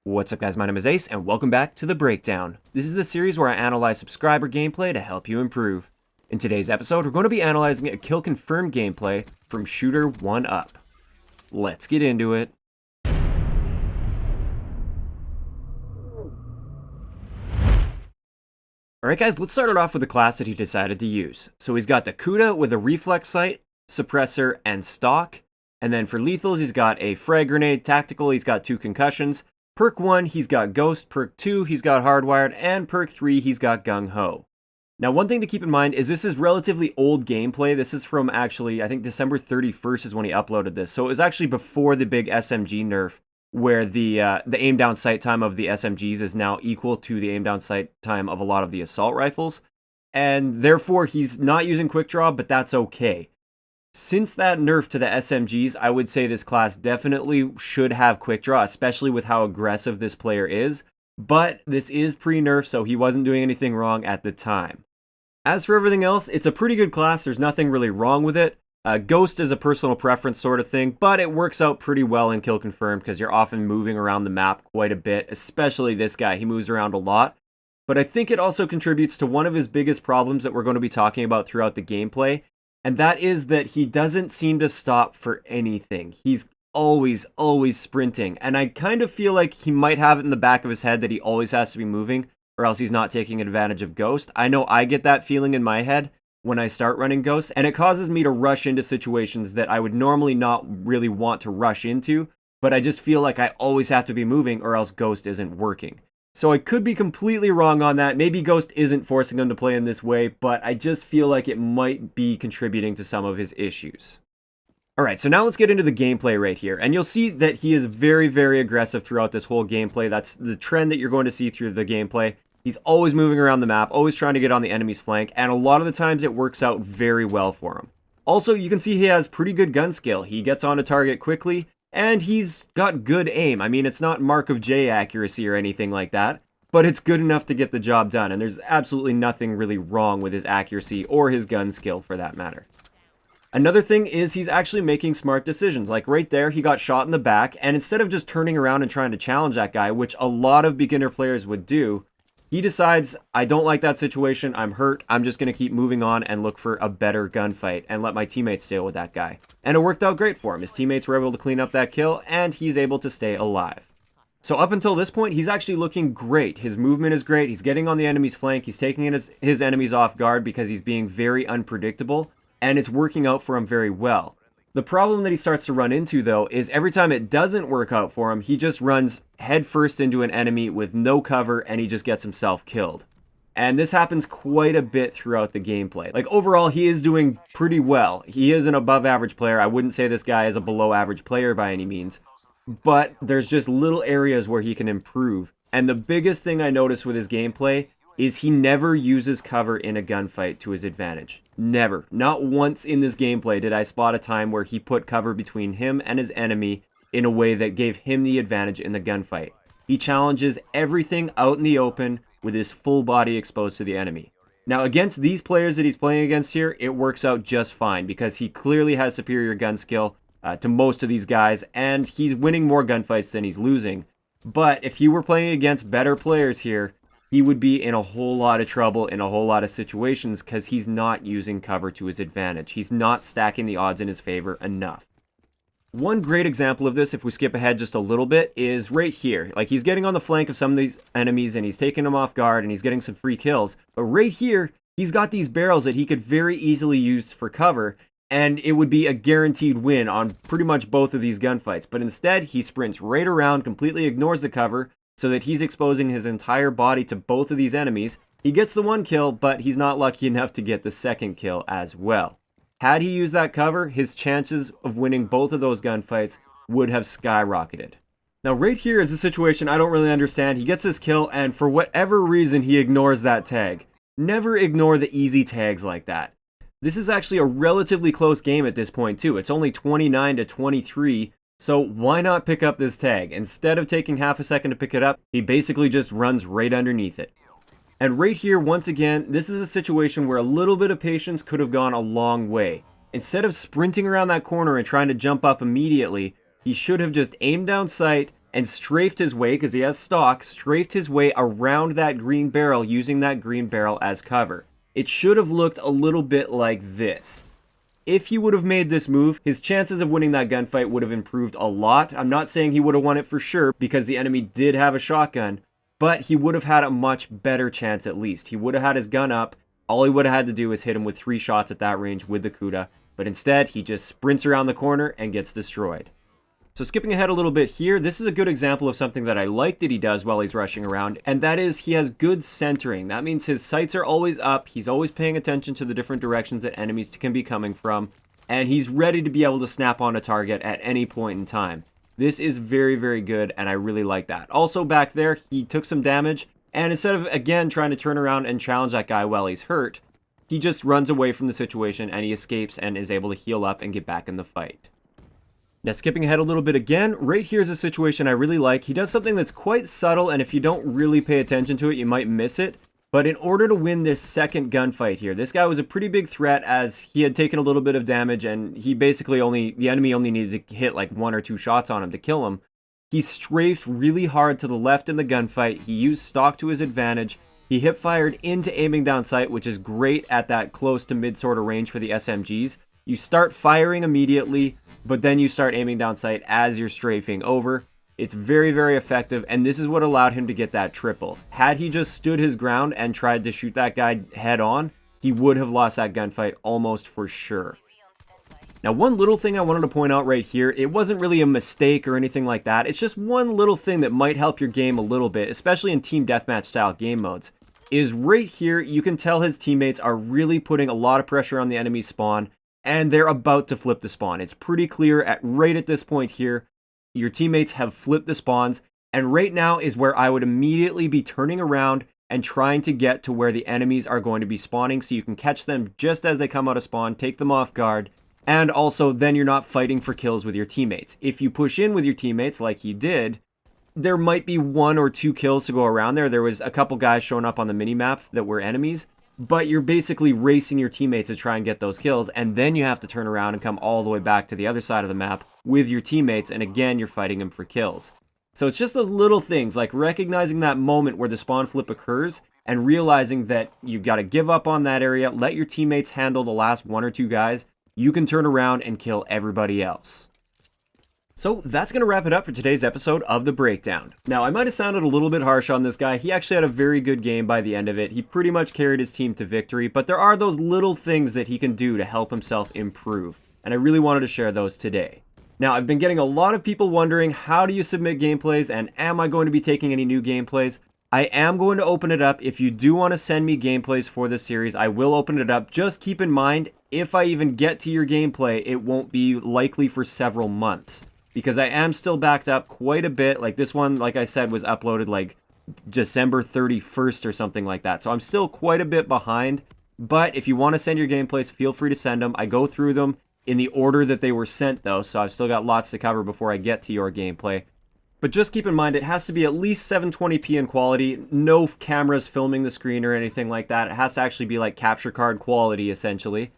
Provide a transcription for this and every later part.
What's up guys, my name is Ace, and welcome back to The Breakdown. This is the series where I analyze subscriber gameplay to help you improve. In today's episode, we're going to be analyzing a kill confirmed gameplay from Shooter 1UP. Let's get into it. Alright guys, let's start it off with the class that he decided to use. So he's got the Kuda with a reflex sight, suppressor, and stock. And then for lethals, he's got a frag grenade, tactical, he's got 2 concussions. Perk 1, he's got Ghost, Perk 2, he's got Hardwired, and Perk 3, he's got Gung Ho. Now one thing to keep in mind is this is relatively old gameplay. This is from actually, I think December 31st is when he uploaded this. So it was actually before the big SMG nerf, where the aim down sight time of the SMGs is now equal to the aim down sight time of a lot of the assault rifles. And therefore he's not using quick draw, but that's okay. Since that nerf to the SMGs, I would say this class definitely should have quick draw, especially with how aggressive this player is. But this is pre-nerf, so he wasn't doing anything wrong at the time. As for everything else, it's a pretty good class. There's nothing really wrong with it. Ghost is a personal preference sort of thing, but it works out pretty well in Kill Confirmed because you're often moving around the map quite a bit, especially this guy. He moves around a lot. But I think it also contributes to one of his biggest problems that we're going to be talking about throughout the gameplay. And that is that he doesn't seem to stop for anything. He's always sprinting. And I kind of feel like he might have it in the back of his head that he always has to be moving, or else he's not taking advantage of Ghost. I know I get that feeling in my head when I start running Ghost, and it causes me to rush into situations that I would normally not really want to rush into, but I just feel like I always have to be moving or else Ghost isn't working. So I could be completely wrong on that. Maybe Ghost isn't forcing him to play in this way, but I just feel like it might be contributing to some of his issues. Alright, so now let's get into the gameplay right here. And you'll see that he is very aggressive throughout this whole gameplay. That's the trend that you're going to see through the gameplay. He's always moving around the map, always trying to get on the enemy's flank, and a lot of the times it works out very well for him. Also, you can see he has pretty good gun skill. He gets on a target quickly, and he's got good aim. I mean, it's not Mark of J accuracy or anything like that, but it's good enough to get the job done, and there's absolutely nothing really wrong with his accuracy or his gun skill for that matter. Another thing is he's actually making smart decisions. Like right there, he got shot in the back, and instead of just turning around and trying to challenge that guy, which a lot of beginner players would do, he decides, I don't like that situation, I'm hurt, I'm just going to keep moving on and look for a better gunfight and let my teammates deal with that guy. And it worked out great for him. His teammates were able to clean up that kill, and he's able to stay alive. So up until this point, he's actually looking great. His movement is great, he's getting on the enemy's flank, he's taking his enemies off guard because he's being very unpredictable, and it's working out for him very well. The problem that he starts to run into, though, is every time it doesn't work out for him, he just runs headfirst into an enemy with no cover, and he just gets himself killed. And this happens quite a bit throughout the gameplay. Like, overall, he is doing pretty well. He is an above-average player. I wouldn't say this guy is a below-average player by any means. But there's just little areas where he can improve. And the biggest thing I noticed with his gameplay is he never uses cover in a gunfight to his advantage. Never. Not once in this gameplay did I spot a time where he put cover between him and his enemy in a way that gave him the advantage in the gunfight. He challenges everything out in the open with his full body exposed to the enemy. Now against these players that he's playing against here, it works out just fine because he clearly has superior gun skill to most of these guys, and he's winning more gunfights than he's losing. But if he were playing against better players here, he would be in a whole lot of trouble in a whole lot of situations because he's not using cover to his advantage. He's not stacking the odds in his favor enough. One great example of this, if we skip ahead just a little bit, is right here. Like, he's getting on the flank of some of these enemies and he's taking them off guard and he's getting some free kills. But right here, he's got these barrels that he could very easily use for cover, and it would be a guaranteed win on pretty much both of these gunfights. But instead, he sprints right around, completely ignores the cover, so that he's exposing his entire body to both of these enemies. He gets the one kill, but he's not lucky enough to get the second kill as well. Had he used that cover, his chances of winning both of those gunfights would have skyrocketed. Now right here is a situation I don't really understand. He gets this kill, and for whatever reason, he ignores that tag. Never ignore the easy tags like that. This is actually a relatively close game at this point too. It's only 29-23. So why not pick up this tag? Instead of taking half a second to pick it up, he basically just runs right underneath it. And right here, once again, this is a situation where a little bit of patience could have gone a long way. Instead of sprinting around that corner and trying to jump up immediately, he should have just aimed down sight and strafed his way, because he has stock, strafed his way around that green barrel using that green barrel as cover. It should have looked a little bit like this. If he would have made this move, his chances of winning that gunfight would have improved a lot. I'm not saying he would have won it for sure because the enemy did have a shotgun, but he would have had a much better chance at least. He would have had his gun up. All he would have had to do is hit him with 3 shots at that range with the Kuda, but instead he just sprints around the corner and gets destroyed. So skipping ahead a little bit here, this is a good example of something that I like that he does while he's rushing around, and that is he has good centering. That means his sights are always up, he's always paying attention to the different directions that enemies can be coming from, and he's ready to be able to snap on a target at any point in time. This is very, very good, and I really like that. Also back there, he took some damage, and instead of, again, trying to turn around and challenge that guy while he's hurt, he just runs away from the situation, and he escapes and is able to heal up and get back in the fight. Now skipping ahead a little bit again, right here is a situation I really like. He does something that's quite subtle, and if you don't really pay attention to it, you might miss it. But in order to win this second gunfight here, this guy was a pretty big threat as he had taken a little bit of damage, and he basically the enemy only needed to hit like 1 or 2 shots on him to kill him. He strafed really hard to the left in the gunfight. He used stock to his advantage. He hip fired into aiming down sight, which is great at that close to mid sort of range for the SMGs. You start firing immediately, but then you start aiming down sight as you're strafing over. It's very, very effective, and this is what allowed him to get that triple. Had he just stood his ground and tried to shoot that guy head on, he would have lost that gunfight almost for sure. Now, one little thing I wanted to point out right here, it wasn't really a mistake or anything like that. It's just one little thing that might help your game a little bit, especially in team deathmatch style game modes, is right here you can tell his teammates are really putting a lot of pressure on the enemy spawn, and they're about to flip the spawn. It's pretty clear right at this point here, your teammates have flipped the spawns, and right now is where I would immediately be turning around and trying to get to where the enemies are going to be spawning so you can catch them just as they come out of spawn, take them off guard, and also then you're not fighting for kills with your teammates. If you push in with your teammates like he did, there might be 1 or 2 kills to go around there. There was a couple guys showing up on the minimap that were enemies, but you're basically racing your teammates to try and get those kills, and then you have to turn around and come all the way back to the other side of the map with your teammates, and again, you're fighting them for kills. So it's just those little things, like recognizing that moment where the spawn flip occurs, and realizing that you've got to give up on that area, let your teammates handle the last 1 or 2 guys, you can turn around and kill everybody else. So that's going to wrap it up for today's episode of The Breakdown. Now, I might have sounded a little bit harsh on this guy. He actually had a very good game by the end of it. He pretty much carried his team to victory, but there are those little things that he can do to help himself improve, and I really wanted to share those today. Now, I've been getting a lot of people wondering, how do you submit gameplays, and am I going to be taking any new gameplays? I am going to open it up. If you do want to send me gameplays for this series, I will open it up. Just keep in mind, if I even get to your gameplay, it won't be likely for several months, because I am still backed up quite a bit. Like this one, like I said, was uploaded like December 31st or something like that. So I'm still quite a bit behind. But if you want to send your gameplays, feel free to send them. I go through them in the order that they were sent though, so I've still got lots to cover before I get to your gameplay. But just keep in mind, it has to be at least 720p in quality, no cameras filming the screen or anything like that. It has to actually be like capture card quality, essentially.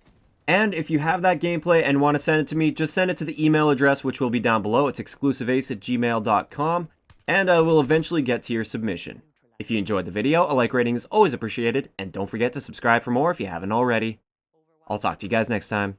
And if you have that gameplay and want to send it to me, just send it to the email address, which will be down below. It's xclusiveace@gmail.com, and I will eventually get to your submission. If you enjoyed the video, a like rating is always appreciated, and don't forget to subscribe for more if you haven't already. I'll talk to you guys next time.